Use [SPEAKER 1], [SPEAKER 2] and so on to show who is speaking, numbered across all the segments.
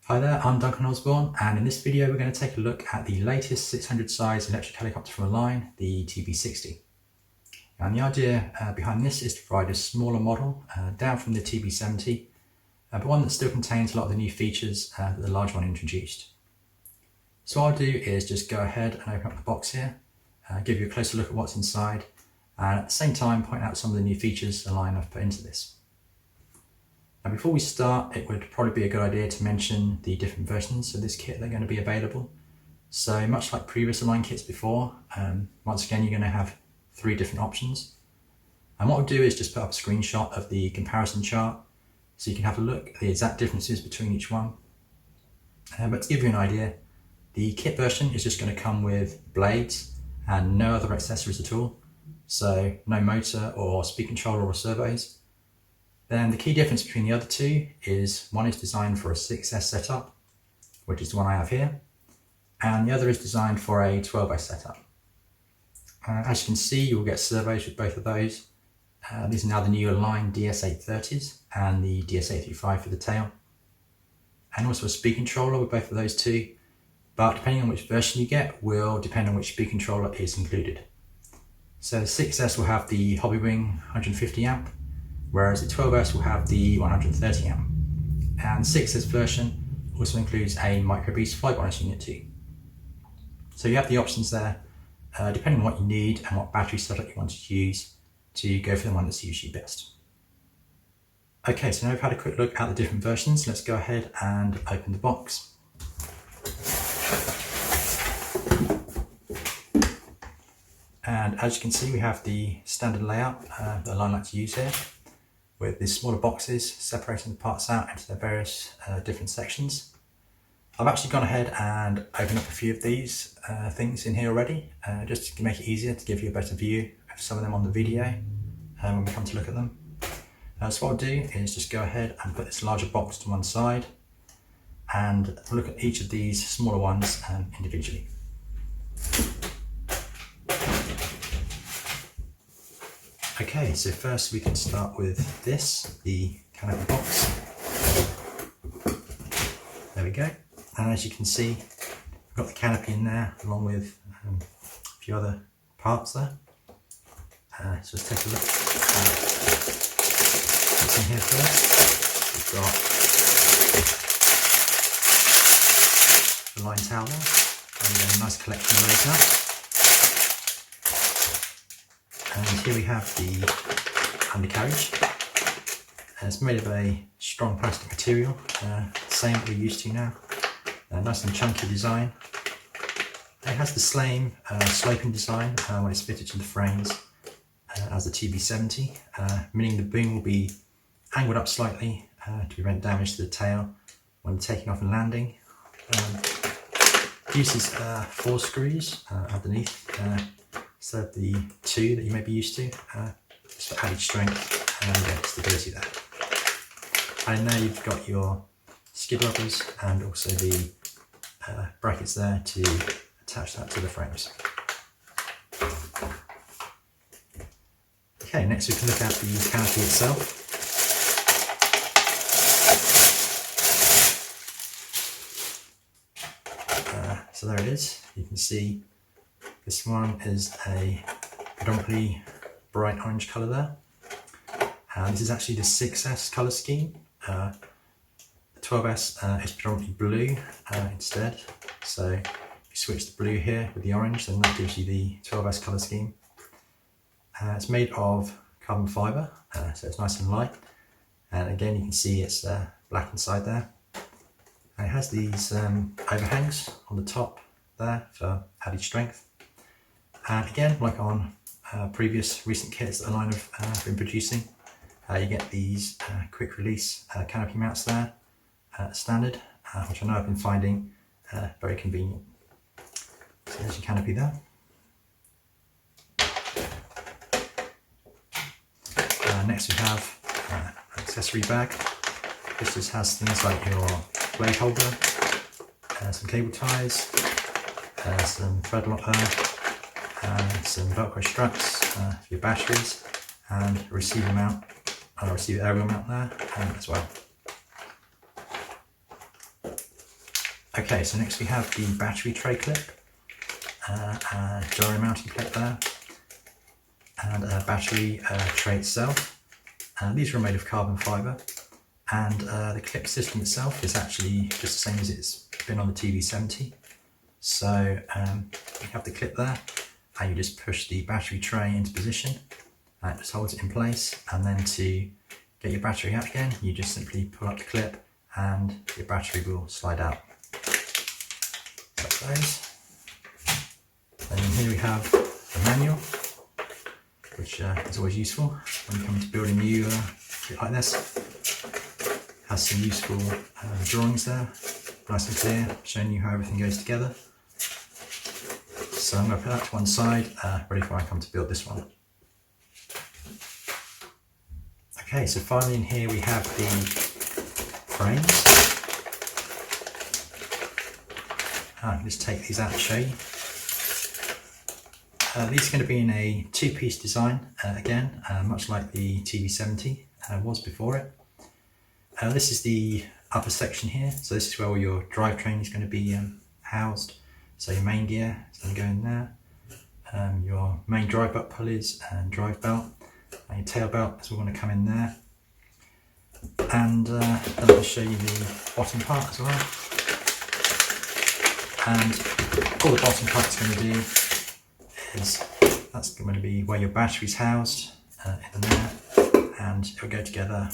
[SPEAKER 1] Hi there, I'm Duncan Osborne, and in this video we're going to take a look at the latest 600 size electric helicopter from Align, the TB60. And the idea behind this is to provide a smaller model down from the TB70, but one that still contains a lot of the new features that the large one introduced. So what I'll do is just go ahead and open up the box here, give you a closer look at what's inside, and at the same time point out some of the new features Align have put into this. Now before we start, it would probably be a good idea to mention the different versions of this kit that are going to be available. So much like previous Align kits before, once again you're going to have 3 different options. And what we'll do is just put up a screenshot of the comparison chart so you can have a look at the exact differences between each one. But to give you an idea, the kit version is just going to come with blades and no other accessories at all. So no motor or speed controller or servos. Then the key difference between the other two is one is designed for a 6S setup, which is the one I have here, and the other is designed for a 12S setup. As you can see, you'll get servos with both of those. These are now the new Align DS830s and the DS835 for the tail, and also a speed controller with both of those two, but depending on which version you get will depend on which speed controller is included. So the 6S will have the Hobbywing 150 amp, whereas the 12S will have the 130 amp. And the 6S version also includes a microbeast flybarness unit too. So you have the options there, depending on what you need and what battery setup you want to use, to go for the one that suits you best. Okay, so now we've had a quick look at the different versions, let's go ahead and open the box. And as you can see, we have the standard layout that Align like to use here, with these smaller boxes separating the parts out into their various different sections. I've actually gone ahead and opened up a few of these things in here already, just to make it easier to give you a better view of some of them on the video when we come to look at them. So what I'll do is just go ahead and put this larger box to one side and look at each of these smaller ones individually. Okay, so first we can start with this, the Canopy Box. There we go. And as you can see, we've got the canopy in there along with a few other parts there. So let's take a look at what's in here first. We've got the line towel and then a nice collection later. And here we have the undercarriage. It's made of a strong plastic material, same that we're used to now. Nice and chunky design. It has the same sloping design when it's fitted to the frames as the TB70, meaning the boom will be angled up slightly to prevent damage to the tail when taking off and landing. It uses 4 screws underneath instead of the 2 that you may be used to, just for added strength and stability there. And now you've got your skid rubbers and also the brackets there to attach that to the frames. Okay, next we can look at the canopy itself. So there it is. You can see this one is a predominantly bright orange colour there. This is actually the 6S colour scheme. The 12S is predominantly blue instead. So if you switch the blue here with the orange, then that gives you the 12S colour scheme. It's made of carbon fibre, so it's nice and light. And again, you can see it's black inside there. And it has these overhangs on the top there for added strength. And again, like on previous recent kits that Align have been producing, you get these quick release canopy mounts there, standard, which I know I've been finding very convenient. So there's your canopy there. Next we have an accessory bag. This just has things like your blade holder, some cable ties, some thread lock there, some velcro straps for your batteries, and a receiver mount, receiver aerial mount there as well. Okay, so next we have the battery tray clip, a gyro mounting clip there, and a battery tray itself. These are made of carbon fibre, and the clip system itself is actually just the same as it's been on the TB60. So you have the clip there, and you just push the battery tray into position, and it just holds it in place. And then to get your battery out again, you just simply pull up the clip and your battery will slide out. Like those. And then here we have the manual, which is always useful when you come to build a new kit like this. Has some useful drawings there, nice and clear, showing you how everything goes together. So I'm going to put that to one side, ready for when I come to build this one. Okay, so finally in here we have the frames. I can just take these out and show you. These are going to be in a two-piece design, again, much like the TB60 was before it. This is the upper section here, so this is where all your drivetrain is going to be housed. So your main gear is going to go in there, your main drive belt pulleys and drive belt, and your tail belt is all going to come in there. And then I'll show you the bottom part as well. And all the bottom part is going to do is, that's going to be where your battery's housed in there, and it'll go together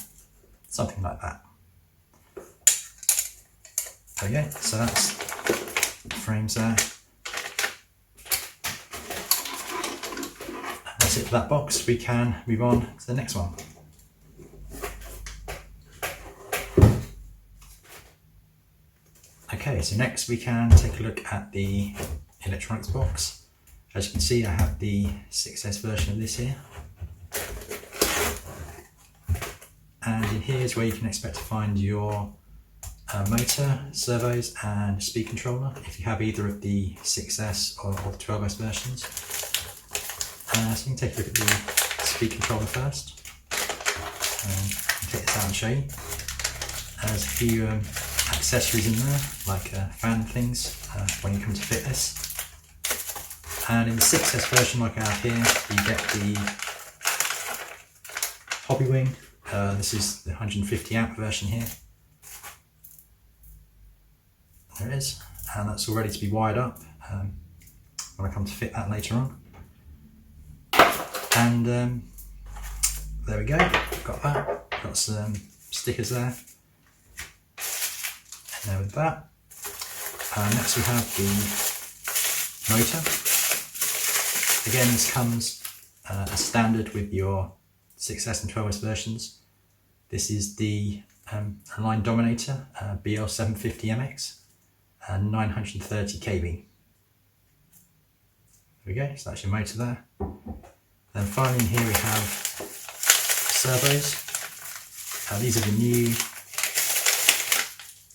[SPEAKER 1] something like that. Okay, so that's the frames there. That's it for that box. We can move on to the next one. Okay, so next we can take a look at the electronics box. As you can see, I have the 6S version of this here. And in here is where you can expect to find your motor, servos and speed controller, if you have either of the 6S or the 12S versions. So you can take a look at the speed controller first. I'll take this out and show you. There's a few accessories in there, like fan and things, when you come to fit this. And in the 6S version, like I have here, you get the hobby wing. This is the 150 amp version here. There it is, and that's all ready to be wired up when I come to fit that later on. And there we go, got that. Got some stickers there. And there with that. Next we have the motor. Again, this comes as standard with your 6S and 12S versions. This is the Align Dominator BL750MX and 930 kV. There we go, so that's your motor there. Then finally in here we have servos. These are the new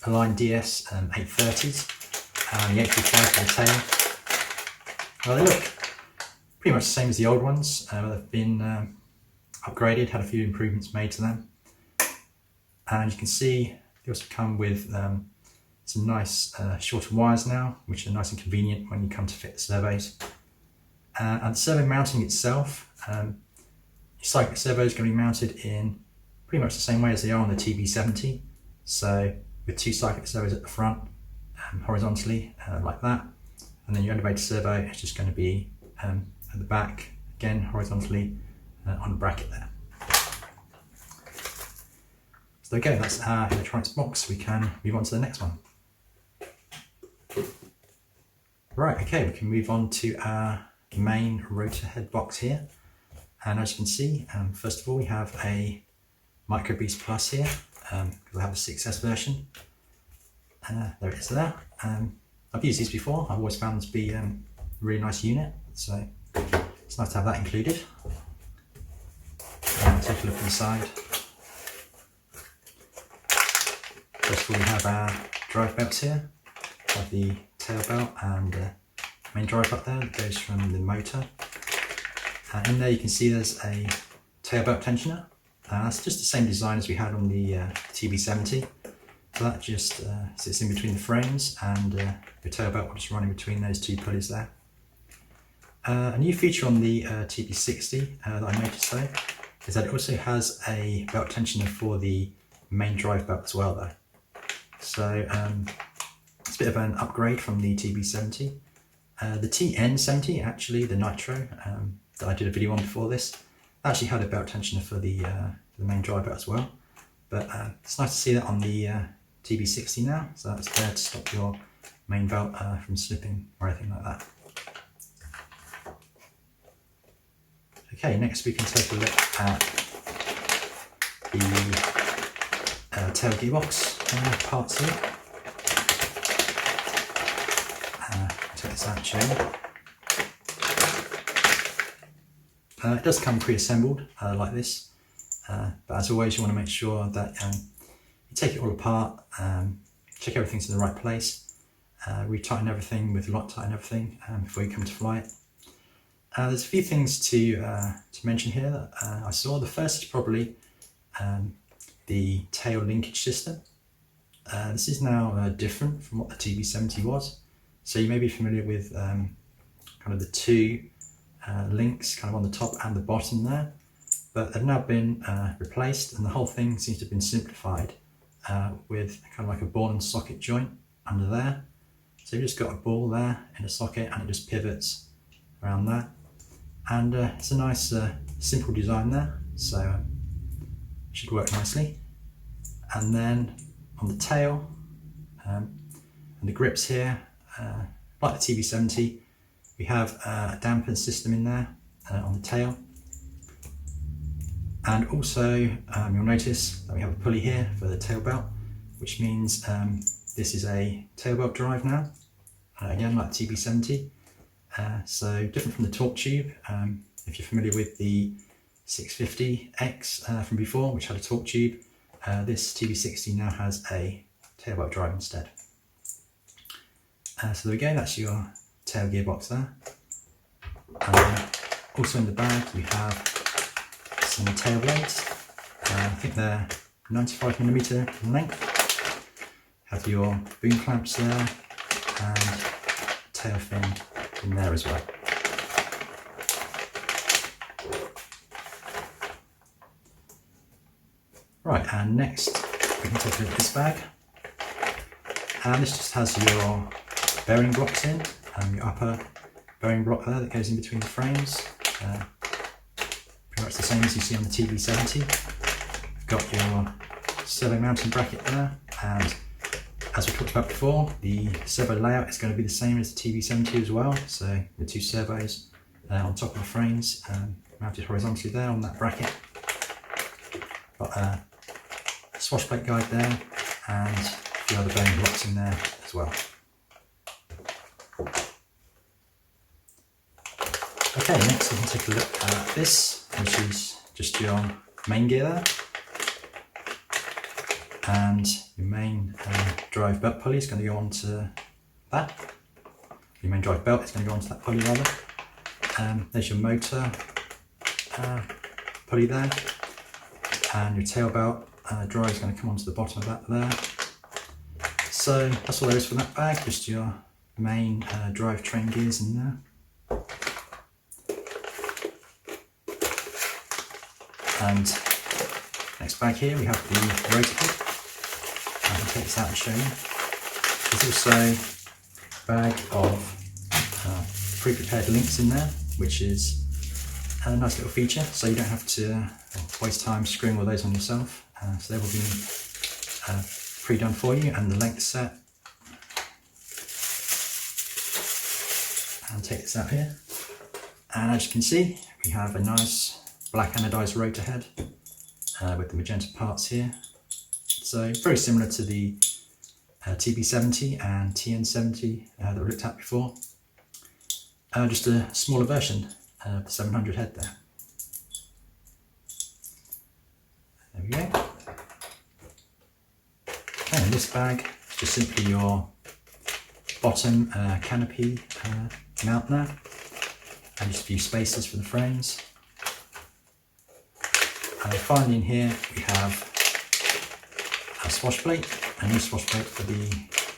[SPEAKER 1] Align DS 830s and the 835 for the tail. Well, they look pretty much the same as the old ones. They've been upgraded, had a few improvements made to them. And you can see they also come with some nice shorter wires now, which are nice and convenient when you come to fit the servos. And the servo mounting itself, your cyclic servo is going to be mounted in pretty much the same way as they are on the TB60. So with two cyclic servos at the front, horizontally, like that. And then your elevator servo is just going to be at the back, again horizontally, on the bracket there. So there we go, that's our electronics box. We can move on to the next one. Right, okay, we can move on to our main rotor head box here. And as you can see, first of all we have a Micro Beast Plus here, because I have the 6S version. There it is there. I've used these before, I've always found them to be a really nice unit, so it's nice to have that included. Take a look inside. First of all we have our drive belts here. We have the tail belt and main drive belt there that goes from the motor. In there you can see there's a tail belt tensioner. That's just the same design as we had on the TB60. So that just sits in between the frames, and your tail belt will just run in between those two pulleys there. A new feature on the TB60 that I noticed though is that it also has a belt tensioner for the main drive belt as well though. So it's a bit of an upgrade from the TB70. The TN70, actually, the Nitro that I did a video on before this, actually had a belt tensioner for the main drive belt as well. But it's nice to see that on the TB60 now, so that's there to stop your main belt from slipping or anything like that. Okay, next we can take a look at the tail gearbox parts here. Take this out and show you. It does come pre-assembled like this, but as always you want to make sure that you take it all apart, check everything's in the right place, retighten everything with Loctite and everything before you come to fly it. There's a few things to mention here that I saw. The first is probably the tail linkage system. This is now different from what the TB70 was. So you may be familiar with kind of the two links kind of on the top and the bottom there, but they've now been replaced, and the whole thing seems to have been simplified with kind of like a ball and socket joint under there. So you've just got a ball there in a socket and it just pivots around that. And it's a nice simple design there, so it should work nicely. And then on the tail and the grips here, like the TB70, we have a damper system in there on the tail. And also you'll notice that we have a pulley here for the tail belt, which means this is a tail belt drive now, again like the TB70. So different from the torque tube. If you're familiar with the 650X from before, which had a torque tube, this TB60 now has a tail belt drive instead. So there we go, that's your tail gearbox there. Also in the bag we have some tail blades. I think they're 95mm in length. Have your boom clamps there and tail fin in there as well. Right, and next we can take a look at this bag. And this just has your bearing blocks in, your upper bearing block there that goes in between the frames. Pretty much the same as you see on the TB70. You've got your servo mounting bracket there, and as we talked about before, the servo layout is going to be the same as the TB70 as well. So the two servos on top of the frames, mounted horizontally there on that bracket. Got a swash plate guide there and a few other bearing blocks in there as well. Okay, next we can take a look at this, which is just your main gear there. And your main drive belt pulley is going to go onto that. Your main drive belt is going to go onto that pulley rather. There's your motor pulley there, and your tail belt drive is going to come onto the bottom of that there. So that's all there is for that bag, just your main drive train gears in there. And next bag here we have the rotor kit. I can take this out and show you. There's also a bag of pre-prepared links in there, which is a nice little feature, so you don't have to waste time screwing all those on yourself. So they will be pre-done for you, and the length set. And take this out here, and as you can see we have a nice black anodized rotor head with the magenta parts here. So very similar to the TB70 and TN70 that we looked at before. Just a smaller version of the 700 head there. There we go. Okay, and this bag is just simply your bottom canopy mount there, and just a few spacers for the frames. Finally in here we have a swash plate a new swash plate for the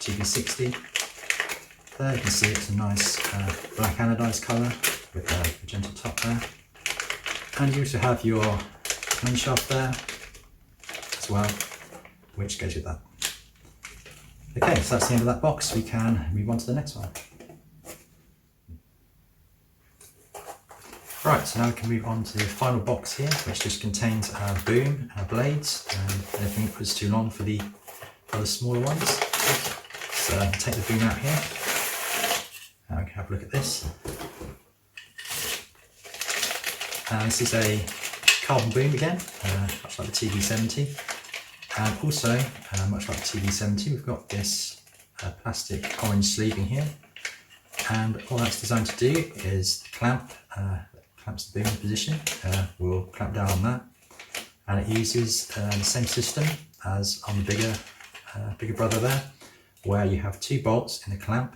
[SPEAKER 1] TB60. There you can see it's a nice black anodized colour with a gentle top there. And you also have your main shaft there as well, which goes with that. Okay, so that's the end of that box. We can move on to the next one. Right, so now we can move on to the final box here, which just contains our boom, our blades, and anything that was too long for the smaller ones. So take the boom out here. Now we can have a look at this. This is a carbon boom again, much like the TB70. And also, much like the TB70, we've got this plastic orange sleeving here. And all that's designed to do is clamps the boom in position. We'll clamp down on that. And it uses the same system as on the bigger brother there, where you have 2 bolts in the clamp.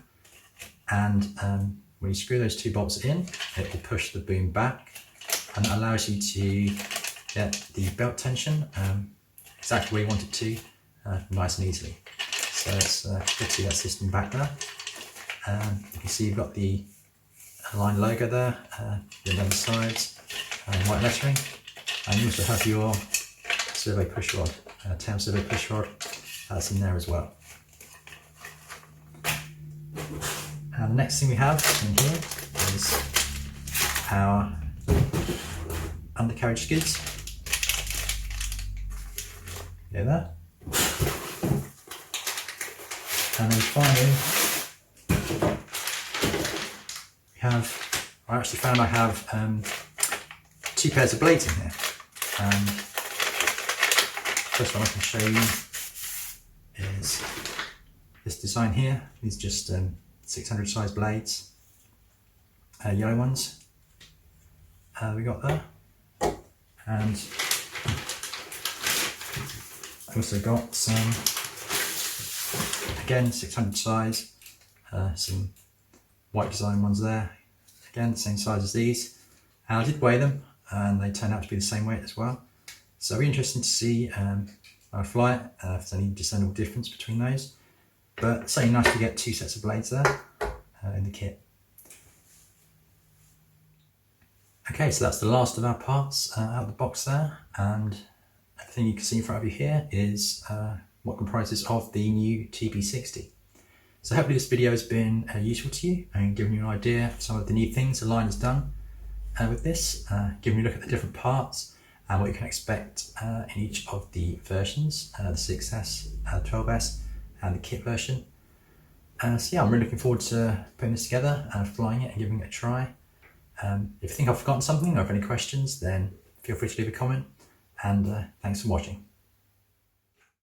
[SPEAKER 1] And when you screw those 2 bolts in, it will push the boom back. And that allows you to get the belt tension exactly where you want it to, nice and easily. So let's get to that system back there. You can see you've got the Align logo there, down the sides, white lettering, and you also have your survey push rod, tail survey push rod, that's in there as well. And the next thing we have in here is our undercarriage skids. There. And then finally we have, I actually found I have 2 pairs of blades in here. First one I can show you is this design here. These just 600 size blades, yellow ones we got there. And I also got some, again 600 size, some white design ones there, again the same size as these. And I did weigh them and they turned out to be the same weight as well. So it'll be interesting to see when I fly it, if there's any discernible difference between those. But it's certainly nice to get 2 sets of blades there in the kit. Okay, so that's the last of our parts out of the box there, and everything you can see in front of you here is what comprises of the new TB60. So hopefully this video has been useful to you and given you an idea of some of the new things Align has done with this, giving you a look at the different parts and what you can expect in each of the versions, the 6S, 12S and the kit version. So yeah, I'm really looking forward to putting this together, flying it and giving it a try. If you think I've forgotten something or have any questions, then feel free to leave a comment, and thanks for watching.